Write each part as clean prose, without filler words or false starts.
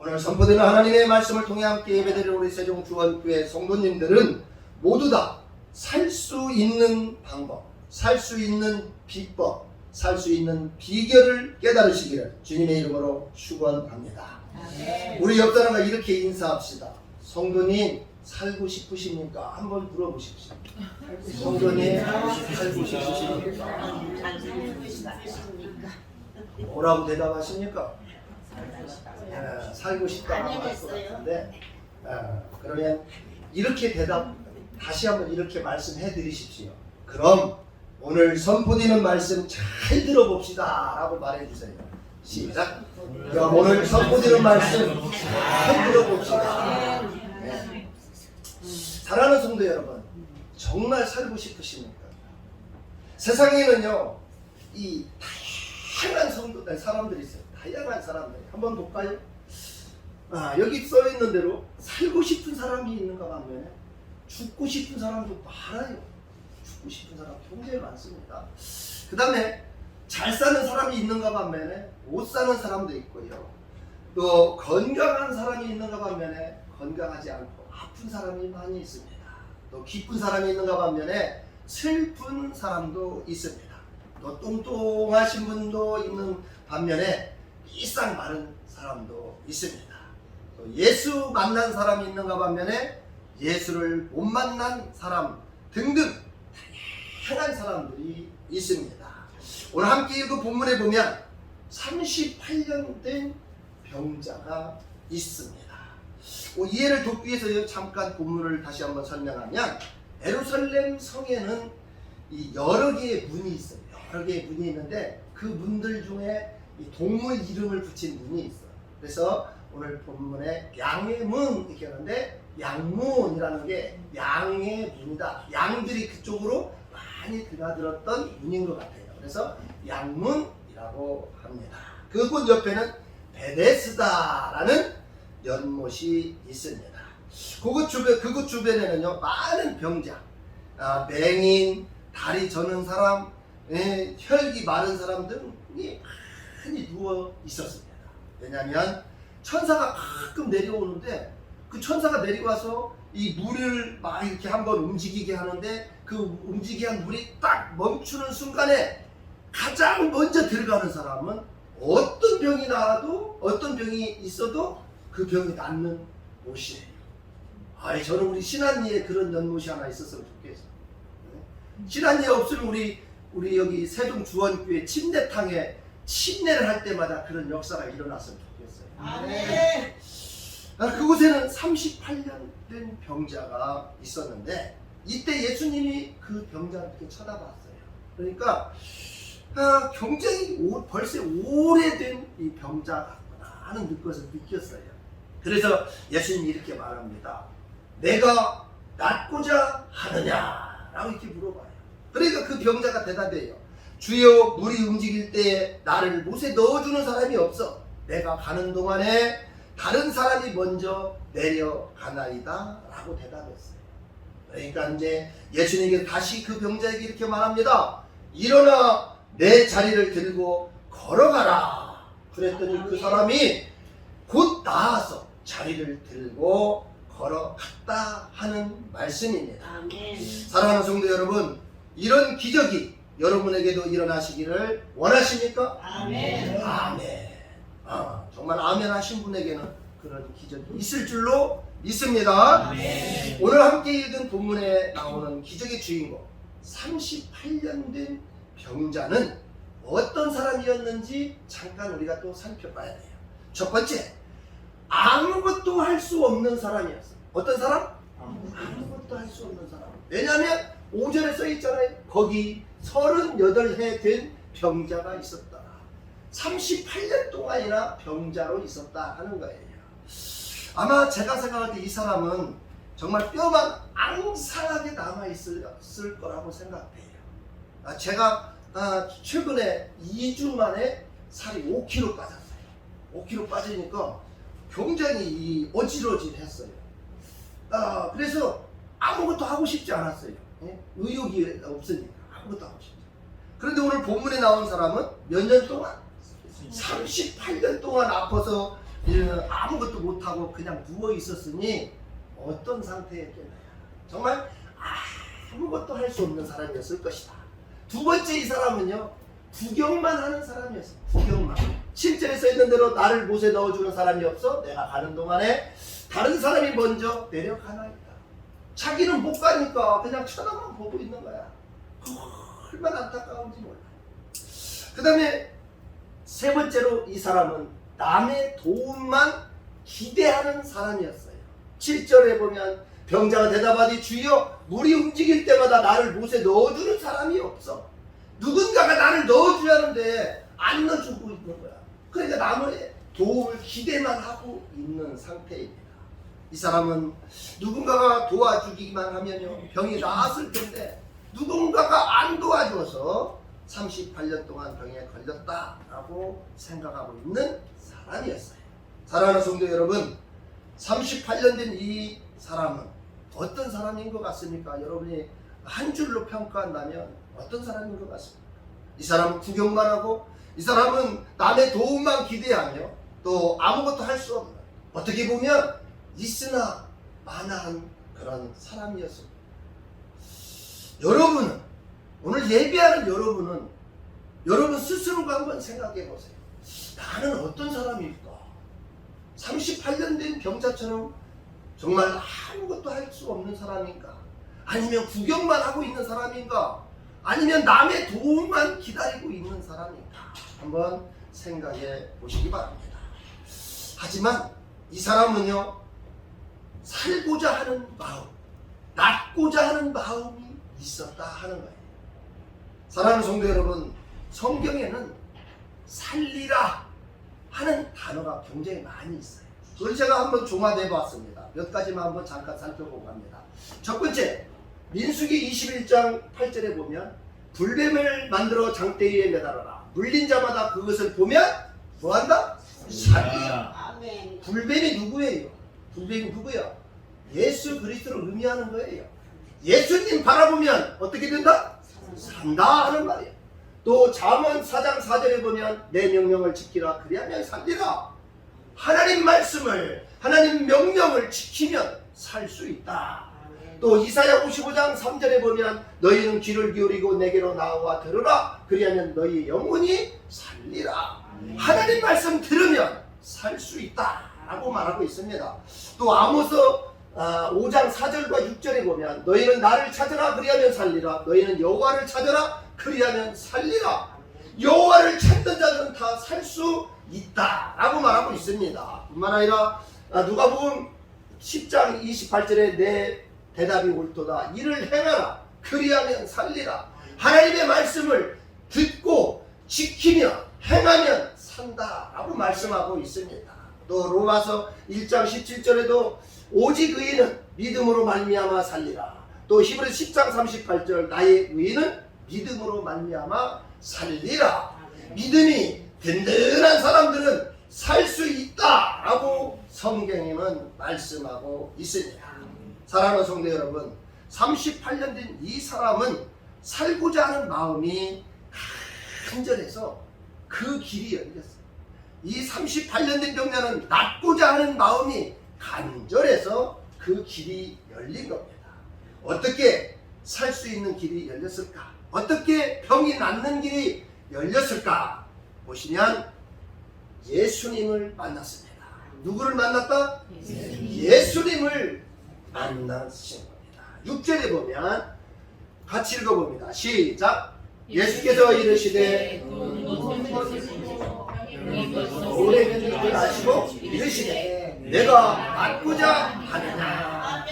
오늘 선포되는 하나님의 말씀을 통해 함께 예배드리는 우리 세종주원교회 성도님들은 모두 다 살 수 있는 방법, 살 수 있는 비법, 살 수 있는 비결을 깨달으시기를 주님의 이름으로 축원합니다. 우리 옆 사람과 이렇게 인사합시다. 성도님 살고 싶으십니까? 한번 물어보십시오. 성도님 살고 싶으십니까? 뭐라고 대답하십니까? 살고 싶다고 할 것 같은데, 그러면 이렇게 다시 한번 이렇게 말씀해 드리십시오. 그럼 오늘 선포되는 말씀 잘 들어봅시다 라고 말해 주세요. 시작. 그럼 오늘 선포되는 말씀 잘 들어봅시다. 네. 사랑하는 성도 여러분, 정말 살고 싶으십니까? 세상에는요, 이 다양한 사람들이 있어요. 다양한 사람들. 한번 볼까요? 여기 써 있는 대로 살고 싶은 사람이 있는가 하면 죽고 싶은 사람도 많아요. 죽고 싶은 사람 굉장히 많습니다. 그 다음에 잘 사는 사람이 있는가 반면에 못 사는 사람도 있고요. 또 건강한 사람이 있는가 반면에 건강하지 않고 아픈 사람이 많이 있습니다. 또 기쁜 사람이 있는가 반면에 슬픈 사람도 있습니다. 또 뚱뚱하신 분도 있는 반면에 비싼 마른 사람도 있습니다. 또 예수 만난 사람이 있는가 반면에 예수를 못 만난 사람 등등 다양한 사람들이 있습니다. 오늘 함께 읽은 본문에 보면 38년 된 병자가 있습니다. 이해를 돕기 위해서 잠깐 본문을 다시 한번 설명하면, 예루살렘 성에는 여러 개의 문이 있어요. 여러 개의 문이 있는데 그 문들 중에 이 동물 이름을 붙인 문이 있어요. 그래서 오늘 본문에 양의 문 이렇게 하는데, 양문이라는 게 양의 문이다. 양들이 그쪽으로 많이 드나들었던 문인 것 같아요. 그래서 양문이라고 합니다. 그곳 옆에는 베데스다라는 연못이 있습니다. 그곳 주변에는요, 많은 병자, 맹인, 다리 저는 사람, 혈기 마른 사람 등이 많이 누워 있었습니다. 왜냐하면 천사가 가끔 내려오는데, 그 천사가 내려와서 이 물을 막 이렇게 한번 움직이게 하는데, 그 움직이게 한 물이 딱 멈추는 순간에 가장 먼저 들어가는 사람은 어떤 병이 나와도, 어떤 병이 있어도 그 병이 낫는 곳이에요. 저는 우리 신안리에 그런 연못이 하나 있었으면 좋겠어요. 신안리에 없으면 우리 여기 세종주원교회 침례탕에 침례를 할 때마다 그런 역사가 일어났으면 좋겠어요. 아멘. 그곳에는 38년 된 병자가 있었는데, 이때 예수님이 그 병자를 이렇게 쳐다봤어요. 그러니까 굉장히 벌써 오래된 이 병자 같구나 하는 것을 느꼈어요. 그래서 예수님이 이렇게 말합니다. 내가 낫고자 하느냐? 라고 이렇게 물어봐요. 그러니까 그 병자가 대답해요. 주여, 물이 움직일 때 나를 못에 넣어주는 사람이 없어. 내가 가는 동안에 다른 사람이 먼저 내려가나이다 라고 대답했어요. 그러니까 이제 예수님이 다시 그 병자에게 이렇게 말합니다. 일어나 내 자리를 들고 걸어가라. 그랬더니 그 사람이 곧 나아서 자리를 들고 걸어갔다 하는 말씀입니다. 사랑하는 성도 여러분, 이런 기적이 여러분에게도 일어나시기를 원하십니까? 아멘. 아멘. 정말 아멘 하신 분에게는 그런 기적이 있을 줄로 믿습니다. 아멘. 오늘 함께 읽은 본문에 나오는 기적의 주인공, 38년 된 병자는 어떤 사람이었는지 잠깐 우리가 또 살펴봐야 돼요. 첫 번째, 아무것도 할 수 없는 사람이었어요. 어떤 사람? 아무것도 할 수 없는 사람. 왜냐하면 5절에 써 있잖아요. 거기 38해 된 병자가 있었다. 38년 동안이나 병자로 있었다 하는 거예요. 아마 제가 생각할 때 이 사람은 정말 뼈만 앙상하게 남아있을 거라고 생각해요. 제가 최근에 2주 만에 살이 5kg 빠졌어요. 5kg 빠지니까 굉장히 어질어질했어요. 그래서 아무것도 하고 싶지 않았어요. 의욕이 없으니까 아무것도 하고 싶지 않아요. 그런데 오늘 본문에 나온 사람은 몇 년 동안? 38년 동안 아파서 이제는 아무것도 못하고 그냥 누워 있었으니 어떤 상태였겠나요? 정말 아무것도 할 수 없는 사람이었을 것이다. 두 번째 이 사람은요, 구경만 하는 사람이었어. 구경만. 7절에 써 있는 대로 나를 못에 넣어주는 사람이 없어 내가 가는 동안에 다른 사람이 먼저 내려가나이다. 자기는 못 가니까 그냥 쳐다만 보고 있는 거야. 얼마나 안타까운지 몰라. 그 다음에 세 번째로 이 사람은 남의 도움만 기대하는 사람이었어요. 7절에 보면 병자가 대답하되 주여 물이 움직일 때마다 나를 못에 넣어주는 사람이 없어. 누군가가 나를 넣어줘야 하는데 안 넣어주고 있는 거야. 그러니까 남의 도움을 기대만 하고 있는 상태입니다. 이 사람은 누군가가 도와주기만 하면요 병이 나았을 텐데 누군가가 안 도와줘서 38년 동안 병에 걸렸다라고 생각하고 있는 사람이었어요. 사랑하는 성도 여러분, 38년 된 이 사람은 어떤 사람인 것 같습니까? 여러분이 한 줄로 평가한다면 어떤 사람인 것 같습니까? 이 사람은 구경만 하고, 이 사람은 남의 도움만 기대하며 또 아무것도 할 수 없는, 어떻게 보면 있으나 마나한 그런 사람이었습니다. 여러분은, 오늘 예배하는 여러분 스스로가 한번 생각해 보세요. 나는 어떤 사람일까? 38년 된 병자처럼 정말 아무것도 할 수 없는 사람인가? 아니면 구경만 하고 있는 사람인가? 아니면 남의 도움만 기다리고 있는 사람인가? 한번 생각해 보시기 바랍니다. 하지만 이 사람은요, 살고자 하는 마음, 낫고자 하는 마음이 있었다 하는 거예요. 사랑하는 성도 여러분, 성경에는 살리라 하는 단어가 굉장히 많이 있어요. 그걸 제가 한번 종합해 봤습니다. 몇 가지만 한번 잠깐 살펴보고 합니다. 첫 번째, 민수기 21장 8절에 보면 불뱀을 만들어 장대 위에 매달아라. 물린 자마다 그것을 보면 뭐한다? 살리라. 불뱀이 누구예요? 불뱀이 누구야? 예수 그리스도를 의미하는 거예요. 예수님 바라보면 어떻게 된다? 산다 하는 말이에요. 또 잠언 4장 4절에 보면 내 명령을 지키라 그리하면 살리라. 하나님 말씀을, 하나님 명령을 지키면 살 수 있다. 또 이사야 55장 3절에 보면 너희는 귀를 기울이고 내게로 나와 들으라 그리하면 너희 영혼이 살리라. 하나님 말씀 들으면 살 수 있다 라고 말하고 있습니다. 또 아모스 5장 4절과 6절에 보면 너희는 나를 찾으라 그리하면 살리라. 너희는 여호와를 찾으라 그리하면 살리라. 여호와를 찾는 자들은 다 살 수 있다 라고 말하고 있습니다. 뿐만 아니라 누가복음 10장 28절에 내 대답이 옳도다. 이를 행하라 그리하면 살리라. 하나님의 말씀을 듣고 지키며 행하면 산다 라고 말씀하고 있습니다. 또 로마서 1장 17절에도 오직 의인은 믿음으로 말미암아 살리라. 또 히브리 10장 38절 나의 의인은 믿음으로 말미암아 살리라. 믿음이 든든한 사람들은 살 수 있다 라고 성경에는 말씀하고 있습니다. 사랑하는 성도 여러분, 38년 된 이 사람은 살고자 하는 마음이 간절해서 그 길이 열렸어요. 이 38년 된 병자는 낫고자 하는 마음이 간절해서 그 길이 열린 겁니다. 어떻게 살 수 있는 길이 열렸을까? 어떻게 병이 낫는 길이 열렸을까? 보시면 예수님을 만났습니다. 누구를 만났다? 예수님을 만나신 겁니다. 6절에 보면 같이 읽어봅니다. 시작! 예수께서 이르시되 오래 견디지 마시고 이르시되 내가 낫고자 하느냐.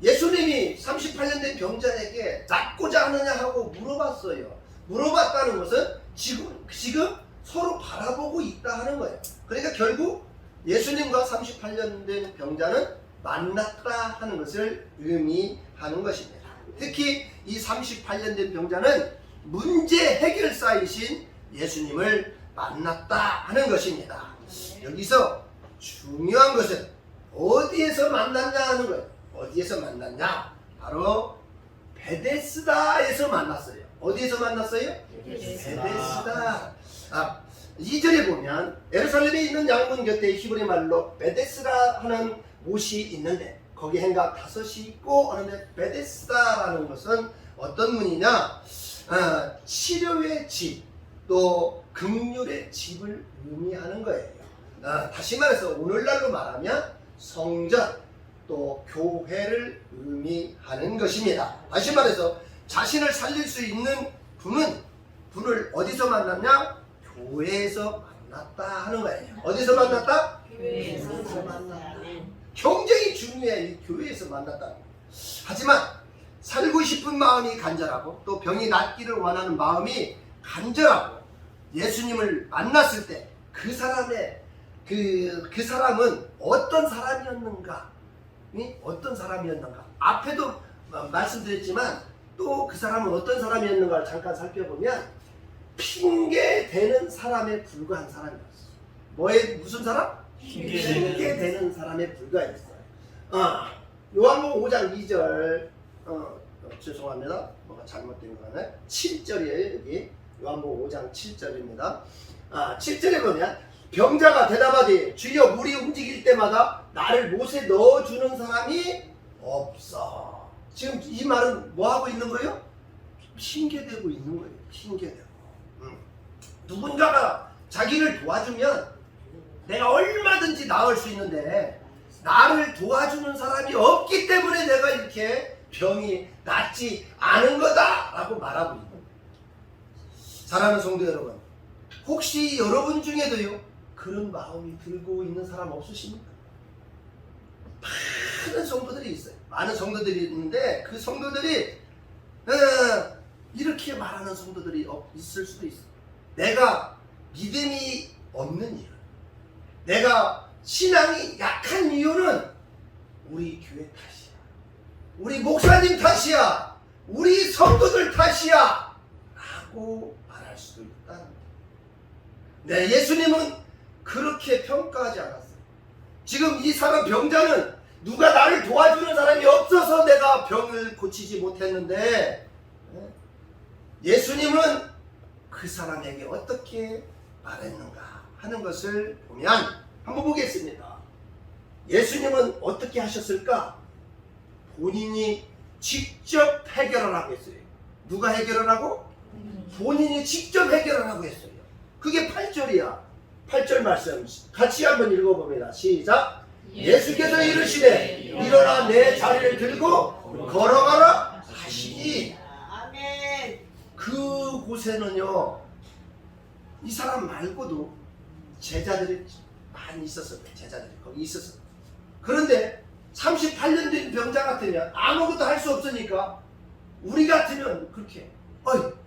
예수님이 38년 된 병자에게 낫고자 하느냐 하고 물어봤어요. 물어봤다는 것은 지금 서로 바라보고 있다 하는 거예요. 그러니까 결국 예수님과 38년 된 병자는 만났다 하는 것을 의미하는 것입니다. 특히 이 38년 된 병자는 문제 해결사이신 예수님을 만났다 하는 것입니다. 여기서 중요한 것은 어디에서 만났냐 하는 거예요. 어디에서 만났냐? 바로 베데스다에서 만났어요. 어디에서 만났어요? 베데스다. 2절에 보면 예루살렘에 있는 양문 곁에 히브리 말로 베데스다 하는 못이 있는데 거기 행각 5이 있고 하는데 베데스다라는 것은 어떤 문이냐? 치료의 집, 또 긍휼의 집을 의미하는 거예요. 다시 말해서 오늘날로 말하면 성전, 또 교회를 의미하는 것입니다. 다시 말해서 자신을 살릴 수 있는 분을 어디서 만났냐? 교회에서 만났다 하는 거예요. 어디서 만났다? 교회에서 만났다. 굉장히 중요해. 이 교회에서 만났다. 하지만 살고 싶은 마음이 간절하고 또 병이 낫기를 원하는 마음이 간절하고 예수님을 만났을 때 그 사람의 그 사람은 어떤 사람이었는가? 어떤 사람이었는가? 앞에도 말씀드렸지만 또 그 사람은 어떤 사람이었는가를 잠깐 살펴보면 핑계 대는 사람에 불과한 사람이었어. 무슨 사람? 핑계 대는 사람에 불과했어요. 요한복음 5장 2절 죄송합니다. 뭐가 잘못된 거네. 7절이에요. 여기 요한복음 5장 7절입니다. 7절에 보면 병자가 대답하되 주여 물이 움직일 때마다 나를 못에 넣어주는 사람이 없어. 지금 이 말은 뭐 하고 있는 거예요? 핑계대고 있는 거예요. 핑계대고. 누군가가 자기를 도와주면 내가 얼마든지 나을 수 있는데 나를 도와주는 사람이 없기 때문에 내가 이렇게 병이 낫지 않은 거다라고 말하고 있는 거예요. 사랑하는 성도 여러분, 혹시 여러분 중에도요 그런 마음이 들고 있는 사람 없으십니까? 많은 성도들이 있어요. 많은 성도들이 있는데 그 성도들이 이렇게 말하는 성도들이 있을 수도 있어요. 내가 믿음이 없는 이유, 내가 신앙이 약한 이유는 우리 교회 탓이야, 우리 목사님 탓이야, 우리 성도들 탓이야 라고 말할 수도 있다는 거예요. 네, 예수님은 그렇게 평가하지 않았어요. 지금 이 사람 병자는 누가 나를 도와주는 사람이 없어서 내가 병을 고치지 못했는데 예수님은 그 사람에게 어떻게 말했는가 하는 것을 보면 한번 보겠습니다. 예수님은 어떻게 하셨을까? 본인이 직접 해결을 하고 했어요. 누가 해결을 하고? 본인이 직접 해결을 하고 했어요. 그게 8절이야. 8절 말씀 같이 한번 읽어봅니다. 시작. 예수께서 이르시되 일어나 내 자리를 들고 걸어가라 하시니. 아멘. 그곳에는요 이 사람 말고도 제자들이 많이 있었어요. 제자들이 거기 있었어요. 그런데 38년 된 병자 같으면 아무것도 할 수 없으니까 우리 같으면 그렇게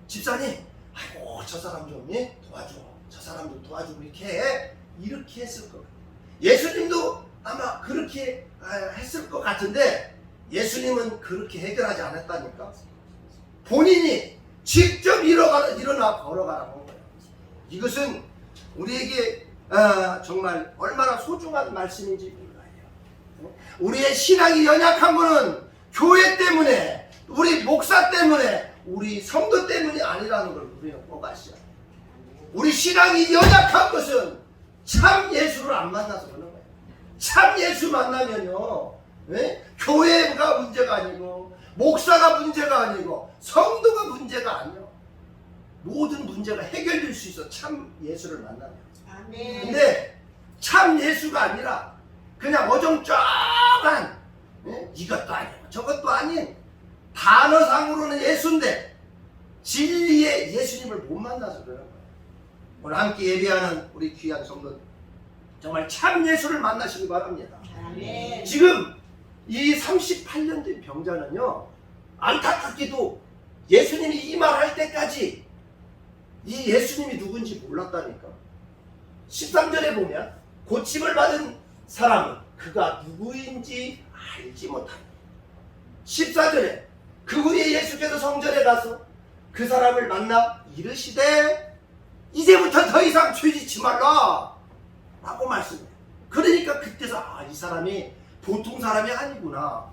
집사님 아이고 저 사람 좀 도와줘, 저 사람도 도와주고 이렇게 했을 것 같아요. 예수님도 아마 그렇게 했을 것 같은데 예수님은 그렇게 해결하지 않았다니까. 본인이 직접 일어나 걸어가라고 한 거예요. 이것은 우리에게 정말 얼마나 소중한 말씀인지 몰라요. 우리의 신앙이 연약한 것은 교회 때문에, 우리 목사 때문에, 우리 성도 때문이 아니라는 걸 우리는 꼭 아셔야 돼요. 우리 신앙이 연약한 것은 참 예수를 안 만나서 그런 거예요. 참 예수 만나면요 교회가 문제가 아니고 목사가 문제가 아니고 성도가 문제가 아니에요. 모든 문제가 해결될 수 있어. 참 예수를 만나면. 아멘. 근데 참 예수가 아니라 그냥 어정쩡한 이것도 아니고 저것도 아닌 단어상으로는 예수인데 진리의 예수님을 못 만나서 그러는 거예요. 오늘 함께 예배하는 우리 귀한 성도들 정말 참 예수를 만나시기 바랍니다. 아멘. 지금 이 38년 된 병자는요 안타깝게도 예수님이 이 말 할 때까지 이 예수님이 누군지 몰랐다니까. 13절에 보면 고침을 받은 사람은 그가 누구인지 알지 못합니다. 14절에 그 후에 예수께서 성전에 가서 그 사람을 만나 이르시되 이제부터 더 이상 죄짓지 말라 라고 말씀해요. 그러니까 그때서 이 사람이 보통 사람이 아니구나,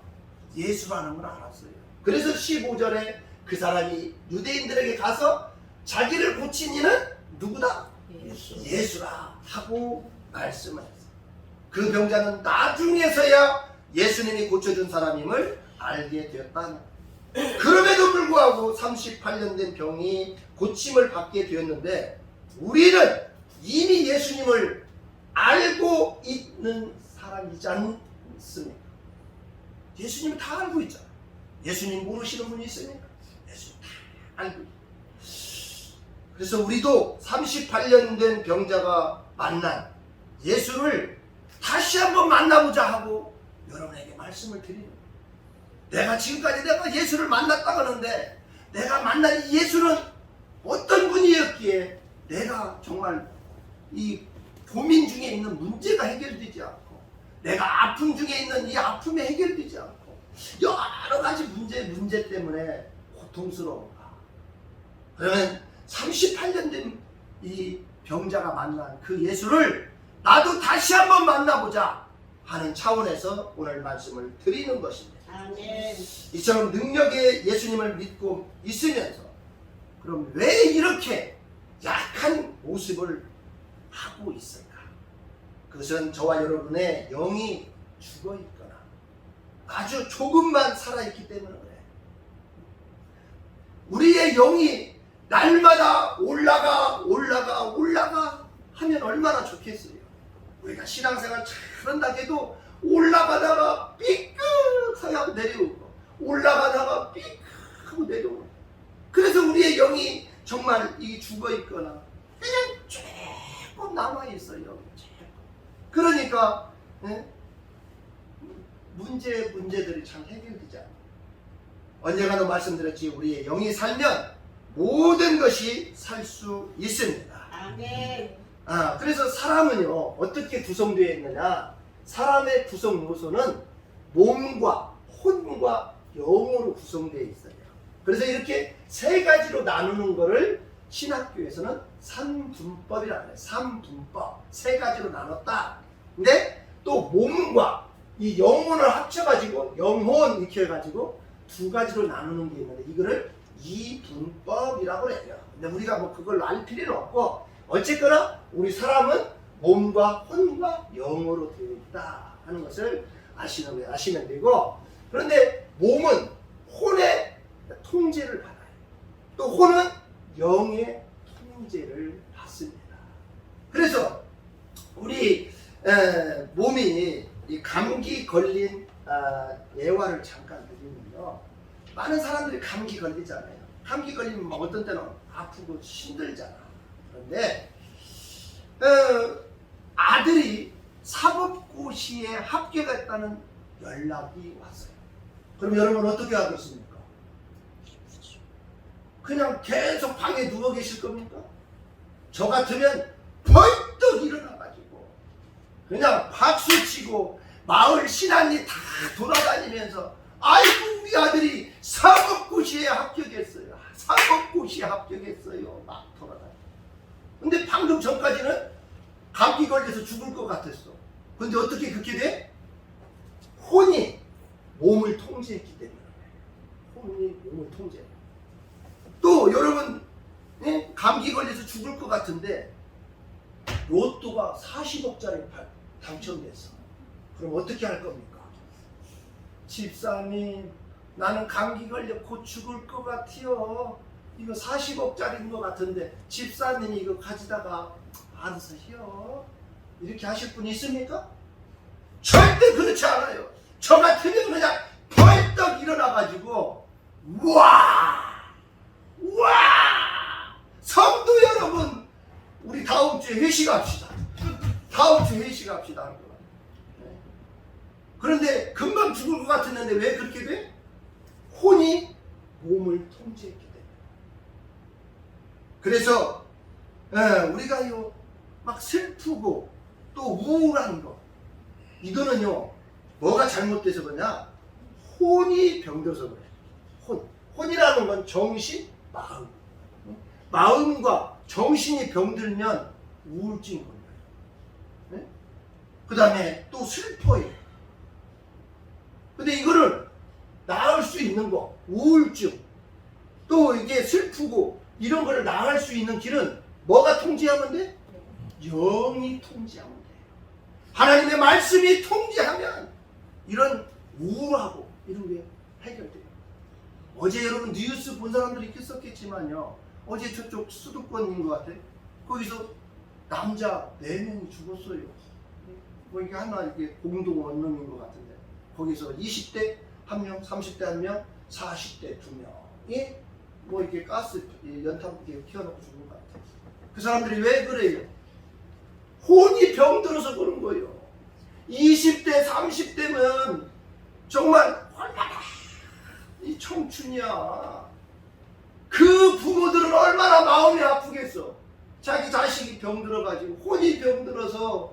예수라는 걸 알았어요. 그래서 15절에 그 사람이 유대인들에게 가서 자기를 고친 이는 누구다? 예수라 하고 말씀을 했어요. 그 병자는 나중에서야 예수님이 고쳐준 사람임을 알게 되었다는 거예요. 그럼에도 불구하고 38년 된 병이 고침을 받게 되었는데 우리는 이미 예수님을 알고 있는 사람이지 않습니까? 예수님 다 알고 있잖아. 예수님 모르시는 분이 있습니까? 예수님 다 알고 있어요. 그래서 우리도 38년 된 병자가 만난 예수를 다시 한번 만나보자 하고 여러분에게 말씀을 드리는 거예요. 내가 지금까지 내가 예수를 만났다고 하는데 내가 만난 이 예수는 어떤 분이었기에 내가 정말 이 고민 중에 있는 문제가 해결되지 않고 내가 아픔 중에 있는 이 아픔이 해결되지 않고 여러 가지 문제 때문에 고통스러운가. 그러면 38년 된 이 병자가 만난 그 예수를 나도 다시 한번 만나보자 하는 차원에서 오늘 말씀을 드리는 것입니다. 아멘. 이처럼 능력의 예수님을 믿고 있으면서 그럼 왜 이렇게 약한 모습을 하고 있을까? 그것은 저와 여러분의 영이 죽어 있거나 아주 조금만 살아있기 때문에 그래. 우리의 영이 날마다 올라가 하면 얼마나 좋겠어요. 우리가 신앙생활 잘한다 해도 올라가다가 삐끗하고 내려오고 올라가다가 삐끗하고 내려오고 그래서 우리의 영이 정말 이 죽어있거나 그냥 조금 남아있어요. 그러니까 문제들이 잘 해결되지 않아요. 언젠가도 말씀드렸지 우리의 영이 살면 모든 것이 살 수 있습니다. 아멘. 그래서 사람은요 어떻게 구성되어 있느냐, 사람의 구성 요소는 몸과 혼과 영으로 구성되어 있어요. 그래서 이렇게 세 가지로 나누는 것을 신학교에서는 삼분법이라고 해요. 삼분법, 세 가지로 나눴다. 근데 또 몸과 이 영혼을 합쳐가지고 영혼 이렇게 해가지고 두 가지로 나누는 게 있는데 이거를 이분법이라고 해요. 근데 우리가 뭐 그걸 알 필요는 없고 어쨌거나 우리 사람은 몸과 혼과 영으로 되어 있다 하는 것을 아시면 되고, 그런데 몸은 혼의 통제를 받아요. 또 혼은 영의 통제를 받습니다. 그래서 우리 몸이 이 감기 걸린 예화를 잠깐 드리면요, 많은 사람들이 감기 걸리잖아요. 감기 걸리면 막 어떤 때는 아프고 힘들잖아. 그런데 아들이 사법고시에 합격했다는 연락이 왔어요. 그럼 여러분 어떻게 하겠습니까? 그냥 계속 방에 누워 계실 겁니까? 저 같으면 벌떡 일어나가지고 그냥 박수치고 마을 신안리 다 돌아다니면서 아이고 우리 아들이 사법고시에 합격했어요. 사법고시에 합격했어요. 막 돌아다니고. 근데 방금 전까지는 감기 걸려서 죽을 것 같았어. 근데 어떻게 그렇게 돼? 혼이 몸을 통제했기 때문에. 혼이 몸을 통제해. 또 여러분 감기 걸려서 죽을 것 같은데 로또가 40억짜리 당첨됐어. 그럼 어떻게 할 겁니까? 집사님, 나는 감기 걸려 곧 죽을 것 같아요. 이거 40억짜리인 것 같은데 집사님이 이거 가지다가 알아서 해요. 이렇게 하실 분 있습니까? 절대 그렇지 않아요. 저 같으면 그냥 벌떡 일어나가지고 우와 성도 여러분, 우리 다음 주에 회식합시다. 다음 주에 회식합시다. 그런데 금방 죽을 것 같았는데 왜 그렇게 돼? 혼이 몸을 통제했기 때문에. 그래서 우리가요 막 슬프고 또 우울한 거, 이거는요 뭐가 잘못돼서 그러냐? 혼이 병들어서 그래. 혼이라는 건 정신, 마음. 마음과 정신이 병들면 우울증이 걸려요. 그 다음에 또 슬퍼요. 근데 이거를 나을 수 있는 거, 우울증, 또 이게 슬프고 이런 거를 나을 수 있는 길은 뭐가 통제하면 돼? 영이 통제하면 돼요. 하나님의 말씀이 통제하면 이런 우울하고 이런 게 해결돼요. 어제 여러분 뉴스 본 사람들이 있었겠지만요. 어제 저쪽 수도권인 것 같아요. 거기서 남자 4명이 죽었어요. 뭐 이게 하나 이게 공동 원룸인 것 같은데 거기서 20대 1명, 30대 1명, 40대 2명이 뭐 이렇게 가스 연탄불에 튀어나오고 죽은 것 같아요. 그 사람들이 왜 그래요? 혼이 병들어서 그런 거예요. 20대, 30대면 정말 얼마나 이 청춘이야. 그 부모들은 얼마나 마음이 아프겠어. 자기 자식이 병들어가지고 혼이 병들어서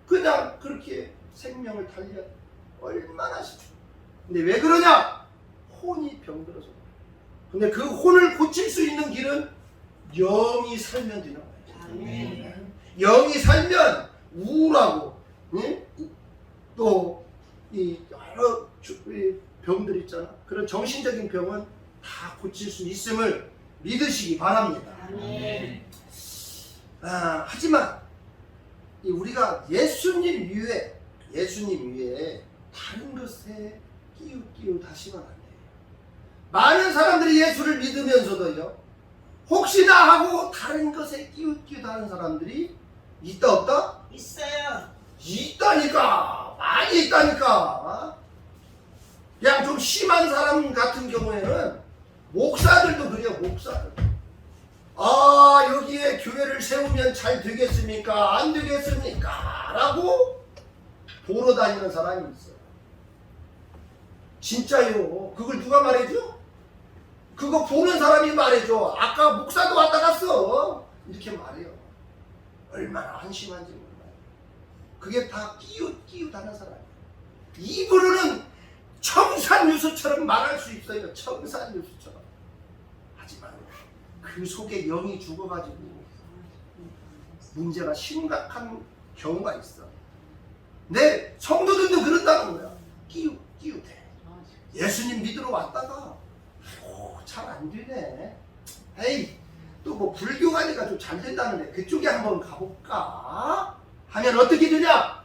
그냥 그렇게 생명을 달려 얼마나 싫어. 근데 왜 그러냐? 혼이 병들어서. 근데 그 혼을 고칠 수 있는 길은 영이 살면 되는 거예요. 아멘. 영이 살면 우울하고 또 이 여러 병들 있잖아. 그런 정신적인 병은 다 고칠 수 있음을 믿으시기 바랍니다. 아멘. 하지만 우리가 예수님 위에 다른 것에 끼우다시면 안 돼요. 많은 사람들이 예수를 믿으면서도요, 혹시나 하고 다른 것에 끼우다는 사람들이 있다 없다? 있어요. 있다니까. 많이 있다니까. 그냥 좀 심한 사람 같은 경우에는 목사들도 그래요. 목사들. 여기에 교회를 세우면 잘 되겠습니까? 안 되겠습니까? 라고 보러 다니는 사람이 있어요. 진짜요. 그걸 누가 말해줘? 그거 보는 사람이 말해줘. 아까 목사도 왔다 갔어. 이렇게 말해요. 얼마나 한심한지 몰라요. 그게 다 끼우다는 사람이에요. 입으로는 청산유수처럼 말할 수 있어요. 청산유수처럼. 하지만 그 속에 영이 죽어가지고 문제가 심각한 경우가 있어. 네, 성도들도 그런다는 거야. 끼우대. 예수님 믿으러 왔다가 잘 안 되네. 에이, 또 뭐 불교 가니까 좀 잘 된다는데 그쪽에 한번 가볼까? 하면 어떻게 되냐?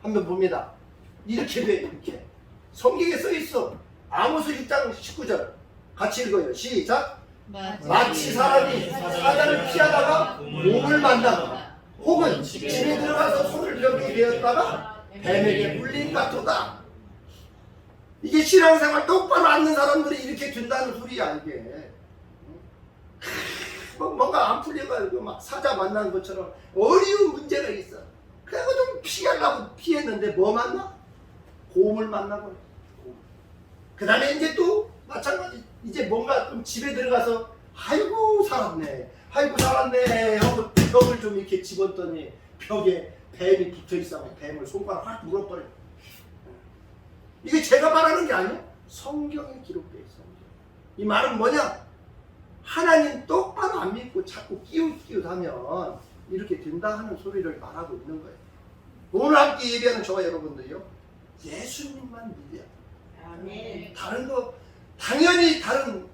한번 봅니다. 이렇게 돼, 이렇게. 성경에 써 있어. 아모스 6장 19절. 같이 읽어요. 시작. 마치 사람이 사자를 피하다가 몸을 만나거나 혹은 집에 들어가서 손을 벽에 대었다가 뱀에게 물린 같도다. 이게 신앙생활 똑바로 앉는 사람들이 이렇게 된다는 소리야. 이게 뭔가 안 풀려가지고 막 사자 만나는 것처럼 어려운 문제가 있어. 그래서 좀 피하려고 피했는데 뭐 만나? 곰을 만나고. 그 다음에 이제 또 마찬가지. 이제 뭔가 좀 집에 들어가서 아이고 살았네 하고 벽을 좀 이렇게 집었더니 벽에 뱀이 붙어있어. 뱀을 손가락 확 물어버려. 이게 제가 말하는 게 아니야. 성경에 기록되어 있어. 이 말은 뭐냐? 하나님 똑바로 안 믿고 자꾸 끼웃하면 이렇게 된다 하는 소리를 말하고 있는 거예요. 오늘 함께 예배하는 저와 여러분들요, 예수님만 믿어야 돼요. 아멘. 다른 거 당연히 다른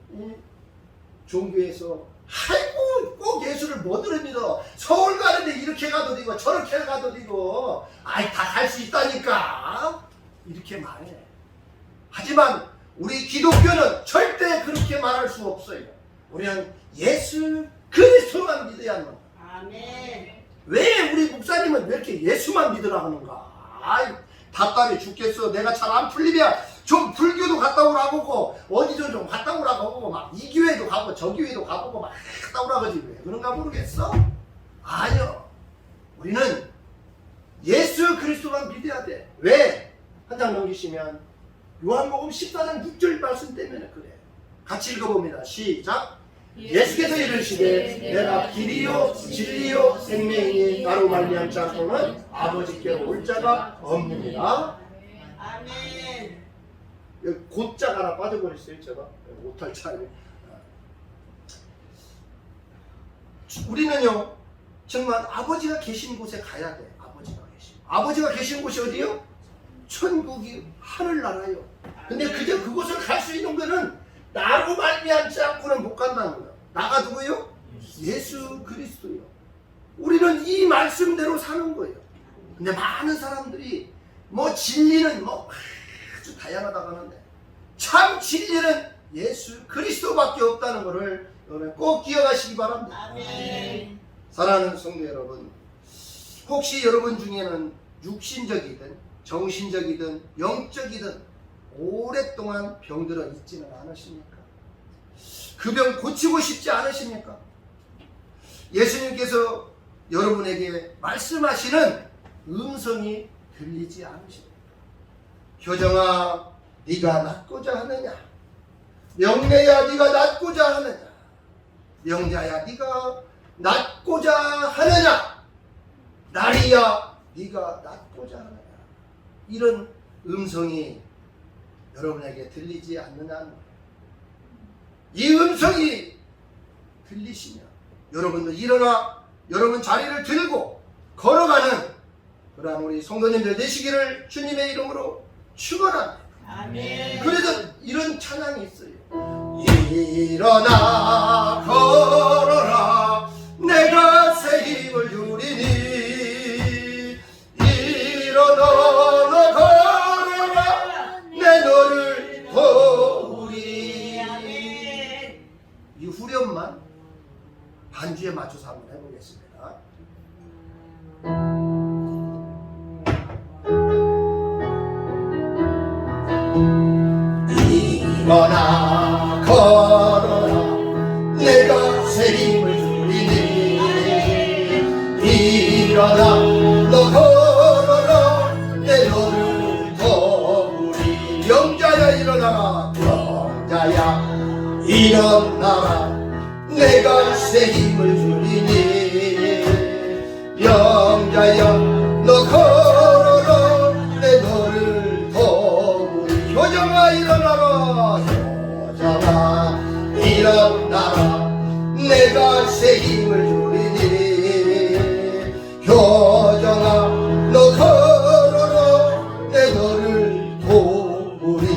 종교에서 아이고 꼭 예수를 뭐들을 믿어. 서울 가는데 이렇게 가도 되고 저렇게 가도 되고 다 갈 수 있다니까 이렇게 말해. 하지만 우리 기독교는 절대 그렇게 말할 수 없어요. 우리는 예수 그리스도만 믿어야 하는 거야. 아멘. 왜 우리 목사님은 왜 이렇게 예수만 믿으라 하는가? 답답해 죽겠어. 내가 잘 안 풀리면 좀 불교도 갔다 오라고 어디도 좀 갔다 오라고 막 이 교회도 가고 저 교회도 가보고 막 갔다 오라고 하지. 왜 그런가 모르겠어? 아니요. 우리는 예수 그리스도만 믿어야 돼. 왜? 한 장 넘기시면 요한복음 14장 6절 말씀 때문에 그래. 같이 읽어봅니다. 시작. 예수께서 이르시되 내가 길이요 진리요 생명이니 나로 말미암지 않고는 아버지께로 올 자가 없느니라. 아멘. 여기 곧자가 하나 빠져버렸어요. 제가 오탈자에. 우리는요 정말 아버지가 계신 곳에 가야 돼. 아버지가 계신 곳이 어디요? 천국이 하늘나라요. 근데 그저 그곳을 갈 수 있는 거는 나로 말미암지 않고는 못 간다는 거야. 나가 누구요? 예수 그리스도요. 우리는 이 말씀대로 사는 거예요. 근데 많은 사람들이 뭐 진리는 뭐 아주 다양하다고 하는데 참 진리는 예수 그리스도밖에 없다는 것을 여러분 꼭 기억하시기 바랍니다. 아멘. 사랑하는 성도 여러분, 혹시 여러분 중에는 육신적이든 정신적이든 영적이든 오랫동안 병들어 있지는 않으십니까? 그 병 고치고 싶지 않으십니까? 예수님께서 여러분에게 말씀하시는 음성이 들리지 않으십니까? 효정아, 네가 낫고자 하느냐? 명례야, 네가 낫고자 하느냐? 명자야, 네가 낫고자 하느냐? 나리야, 네가 낫고자 하느냐? 이런 음성이 여러분에게 들리지 않느냐는 거예요. 이 음성이 들리시면 여러분도 일어나 여러분 자리를 들고 걸어가는 그러한 우리 성도님들 되시기를 주님의 이름으로 축원합니다. 아멘. 그래서 이런 찬양이 있어요. 일어나 걸어라 내가 새 힘을 주리니 일어나 걸어라 내 너를 도우리. 아멘. 이 후렴만 반주에 맞춰서 한번 해보겠습니다. 일어나 걸어라 내가 새 힘을 주리니 일어나 너 걸어라 내 너를 도우리. 영자야 일어나라 영자야 일어나라 내가 새 힘을 주리니 영자야 너 걸어라 내 너를 도우리. 효정아 일어나라 효정아 일어나라 내가 새 힘을 주리니 효정아 너 걸어라 내 너를 도우리.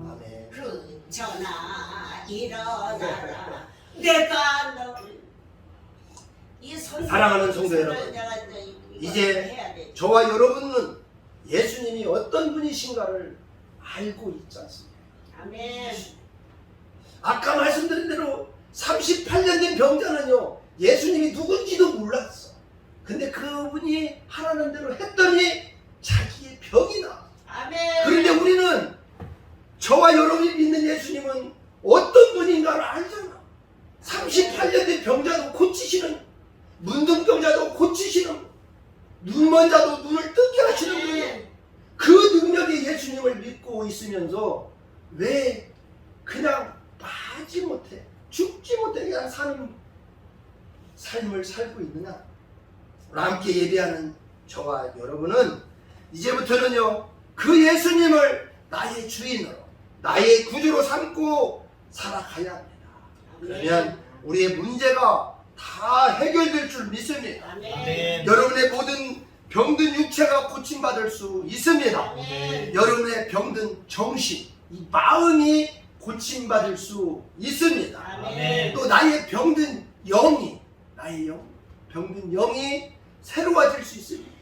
아멘. 전하 일어나라 내가 너를 이 손 사랑하는 성도 여러분, 이제 저와 여러분은 예수님이 어떤 분이신가를 알고 있지 않습니까? 아멘. 아까 말씀드린 대로 38년 된 병자는요 예수님이 누군지도 몰랐어. 근데 그분이 하라는 대로 했더니 자기의 병이 나. 아멘. 그런데 우리는 저와 여러분이 믿는 예수님은 어떤 분인가를 알잖아. 38년 된 병자도 고치시는, 문둥병자도 고치시는, 눈먼 자도 눈을 뜨게 하시는 분이에요. 그 능력의 예수님을 믿고 있으면서 왜 그냥 빠지 못해, 죽지 못해 그냥 사는 삶을 살고 있느냐? 함께 예배하는 저와 여러분은 이제부터는요 그 예수님을 나의 주인으로 나의 구주로 삼고 살아가야 합니다. 그러면 우리의 문제가 다 해결될 줄 믿습니다. 아멘. 여러분의 모든 병든 육체가 고침받을 수 있습니다. 아멘. 여러분의 병든 정신, 이 마음이 고침받을 수 있습니다. 아멘. 또 나의 병든 영이, 나의 병든 영이 새로워질 수 있습니다.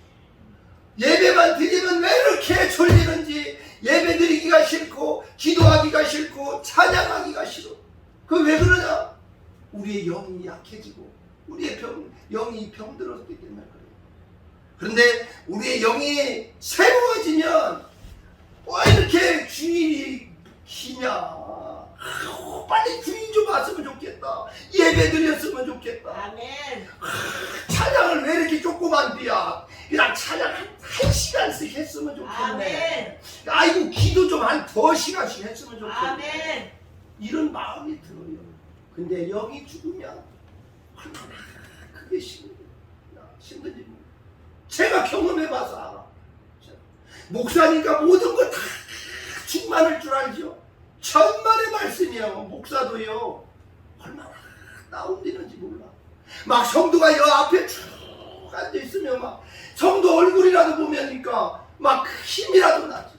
예배만 드리면 왜 이렇게 졸리는지, 예배 드리기가 싫고 기도하기가 싫고 찬양하기가 싫어. 그 왜 그러냐? 우리의 영이 약해지고 우리의 영이 병들었기 때문에 그래요. 그런데 우리의 영이 새로워지면 왜 이렇게 주일이 기냐? 빨리 주일 좀 왔으면 좋겠다. 예배 드렸으면 좋겠다. 아멘. 찬양을 왜 이렇게 조그만 비야? 그냥 찬양 한 시간씩 했으면 좋겠네. 아멘. 아이고 기도 좀 한 더 시간씩 했으면 좋겠네. 아멘. 이런 마음이 들어요. 근데 영이 죽으면 얼마나 그게 힘든지 제가 경험해봐서 알아. 목사니까 모든 거 다 충만할 줄 알죠. 천만의 말씀이야. 목사도요 얼마나 다운되는지 몰라. 막 성도가 여 앞에 쭉 앉아있으면 막 성도 얼굴이라도 보면니까 막 힘이라도 나지.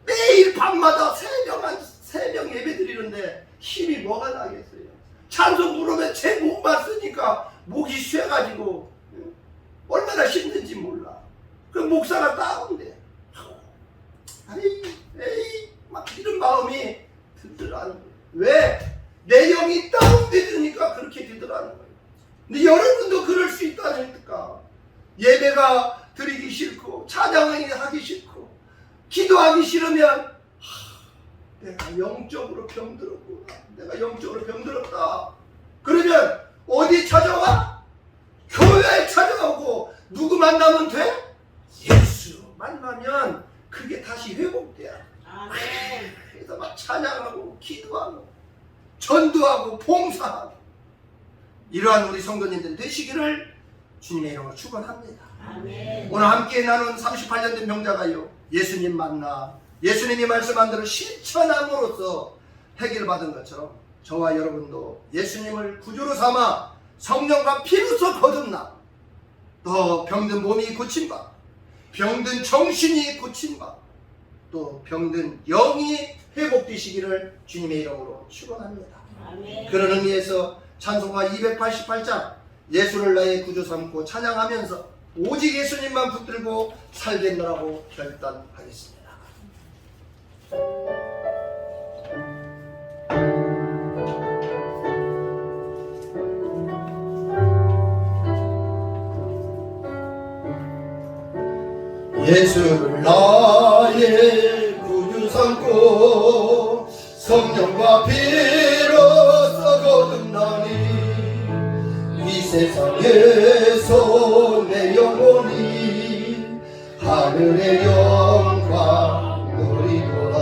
매일 밤마다 새벽 예배 드리는데 힘이 뭐가 나겠어요. 찬송 부르면 제 몸만 쓰니까 목이 쉬어가지고 얼마나 힘든지 몰라. 그 목사가 다운돼. 에이 막 이런 마음이 들더라는 거예요. 왜? 내 영이 다운되니까 그렇게 되더라는 거예요. 근데 여러분도 그럴 수 있다니까. 예배가 드리기 싫고 찬양이 하기 싫고 기도하기 싫으면 내가 영적으로 병들었구나. 내가 영적으로 병들었다. 그러면 어디 찾아와? 교회에 찾아오고 누구 만나면 돼? 예수 만나면 그게 다시 회복돼야. 아멘. 그래서 막 찬양하고 기도하고 전도하고 봉사하고 이러한 우리 성도님들 되시기를 주님의 이름으로 축원합니다. 아멘. 오늘 함께 나눈 38년 된 병자가요, 예수님 만나 예수님이 말씀한 대로 실천함으로써 해결받은 것처럼 저와 여러분도 예수님을 구주로 삼아 성령과 피로써 거듭나 더 병든 몸이 고침받, 병든 정신이 고침받, 또 병든 영이 회복되시기를 주님의 이름으로 축원합니다. 아멘. 그런 의미에서 찬송가 288장 예수를 나의 구주 삼고 찬양하면서 오직 예수님만 붙들고 살겠노라고 결단하겠습니다. 예수를 나의 구주 삼고 성령과 피로써 거듭나니 이 세상에서 내 영혼이 하늘의 영광 누리도다.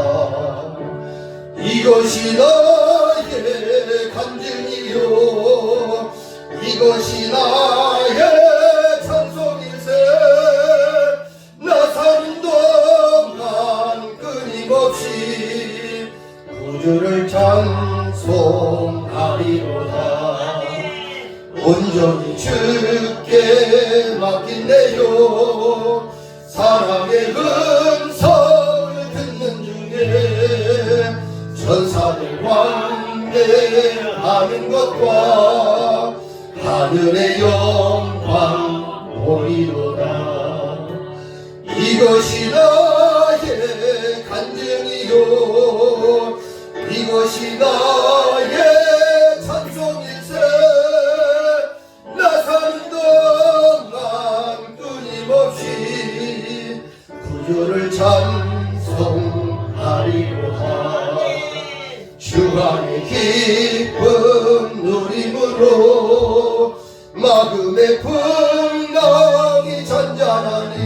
이것이 나의 간증이요 이것이 나의 찬송일세. 나 사는 동안 끊임없이 구주를 찬송하리로다. 온전히 주께 맡긴내요. 사랑의 음성을 듣는 중에 천사들 왕래하는 것과 하늘의 영광 보리로다. 이것이 나의 간증이요 이것이 나의 찬송일세. 나 사는 동안 끊임없이 구주를 찬송하리로다. 주 안의 기쁨 누림으로 마음의 풍랑이 잔잔하니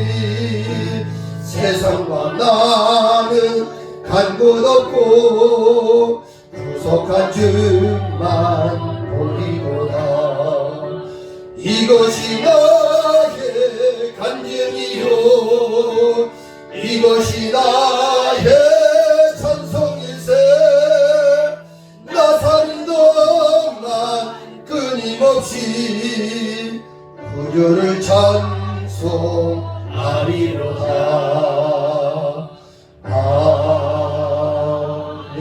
세상과 나는 간 곳 없고 구속한 주만 보리로다. 이것이 나의 간증이요 이것이 나의 찬송일세. 나 사는 동안 끊임없이 구주를 찬송하리로다.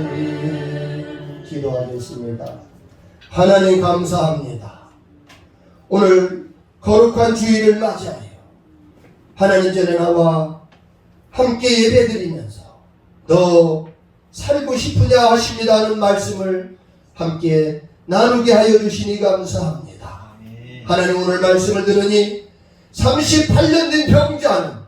아멘. 기도하겠습니다. 하나님 감사합니다. 오늘 거룩한 주일을 맞이하여 하나님 전에 나와 함께 예배드리면서 너 살고 싶으냐 하십니다는 말씀을 함께 나누게 하여 주시니 감사합니다. 하나님 오늘 말씀을 들으니 38년 된 병자는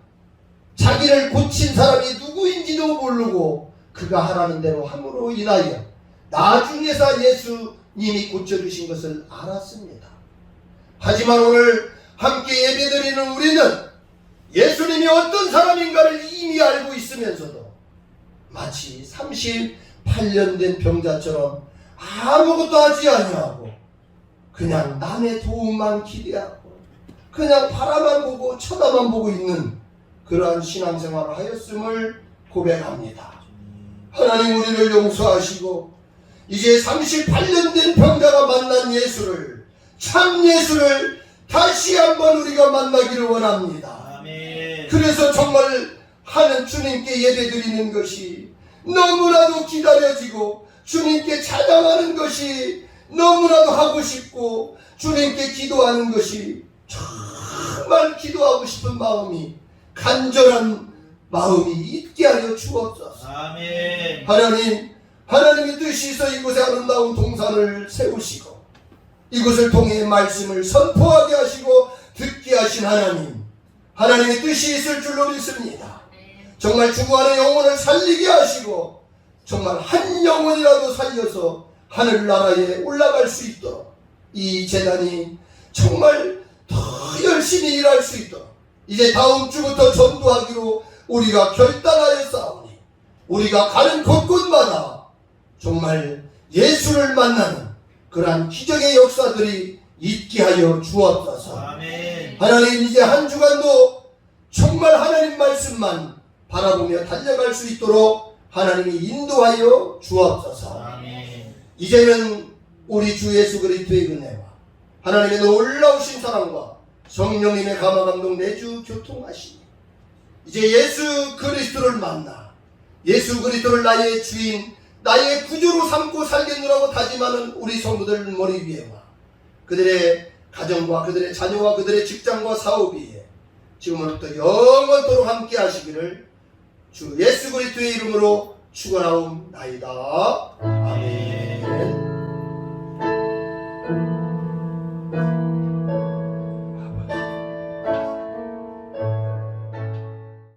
자기를 고친 사람이 누구인지도 모르고 그가 하라는 대로 함으로 인하여 나중에서 예수님이 고쳐주신 것을 알았습니다. 하지만 오늘 함께 예배드리는 우리는 예수님이 어떤 사람인가를 이미 알고 있으면서도 마치 38년 된 병자처럼 아무것도 하지 아니하고 그냥 남의 도움만 기대하고 그냥 바라만 보고 쳐다만 보고 있는 그러한 신앙생활을 하였음을 고백합니다. 하나님 우리를 용서하시고 이제 38년 된 병자가 만난 예수를, 참 예수를 다시 한번 우리가 만나기를 원합니다. 아멘. 그래서 정말 하는 주님께 예배드리는 것이 너무나도 기다려지고 주님께 찬양하는 것이 너무나도 하고 싶고 주님께 기도하는 것이 정말 기도하고 싶은 마음이, 간절한 마음이 있게 하여 주옵소서. 아멘. 하나님의 뜻이서 이곳에 아름다운 동산을 세우시고 이곳을 통해 말씀을 선포하게 하시고 듣게 하신 하나님의 뜻이 있을 줄로 믿습니다. 정말 죽어가는 영혼을 살리게 하시고 정말 한 영혼이라도 살려서 하늘나라에 올라갈 수 있도록 이 재단이 정말 더 열심히 일할 수 있도록 이제 다음 주부터 전도하기로 우리가 결단하였사오니 우리가 가는 곳곳마다 정말 예수를 만나는 그러한 기적의 역사들이 있게 하여 주옵소서. 아멘. 하나님, 이제 한 주간도 정말 하나님 말씀만 바라보며 달려갈 수 있도록 하나님이 인도하여 주옵소서. 아멘. 이제는 우리 주 예수 그리스도의 은혜와 하나님의 놀라우신 사랑과 성령님의 감화감동 내주 교통하시니 이제 예수 그리스도를 만나 예수 그리스도를 나의 주인, 나의 구주로 삼고 살겠노라고 다짐하는 우리 성도들 머리 위에와 그들의 가정과 그들의 자녀와 그들의 직장과 사업 위에 지금부터 영원토록 함께 하시기를 주 예수 그리스도의 이름으로 축원하옵나이다. 아멘.